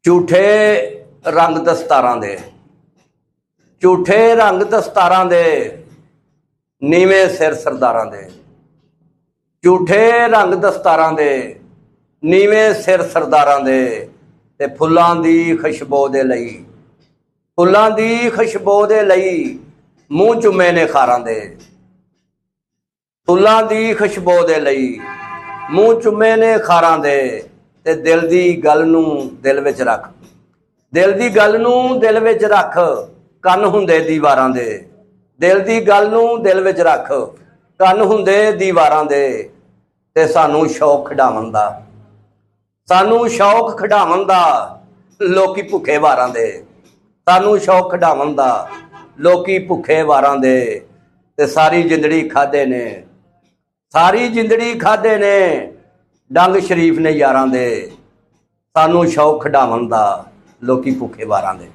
ਝੂਠੇ रंग दस्तारां दे, झूठे रंग दस्तारां दे, नीवें सिर सरदारां दे। झूठे रंग दस्तारां दे, नीवें सिर सरदारां दे, ते फुल्लां दी खुशबू दे लई, फुल्लां दी खुशबू दे लई मूँह चुमे ने खारां दे। फुल्लां दी खुशबू दे लई मूँह चुमे ने खारां दे, ते दिल दी गल नूं दिल विच रख, दिल दी गल नूं दिल विच रख, कन हुंदे दीवारां दे। दिल दी गल नूं दिल विच रख, कन हुंदे दीवारां दे, ते सानू शौक खिडावन दा, सानू शौक खिडावन दा लोकी भुखे वारां दे। सानू शौक खिडावन दा लोकी भुखे वारां दे, ते सारी जिंदड़ी खाधे ने, सारी जिंदड़ी खाधे ने डंग शरीफ ने यारां दे। सानू शौक खिडावन दा लोकी भुखे वारां दे।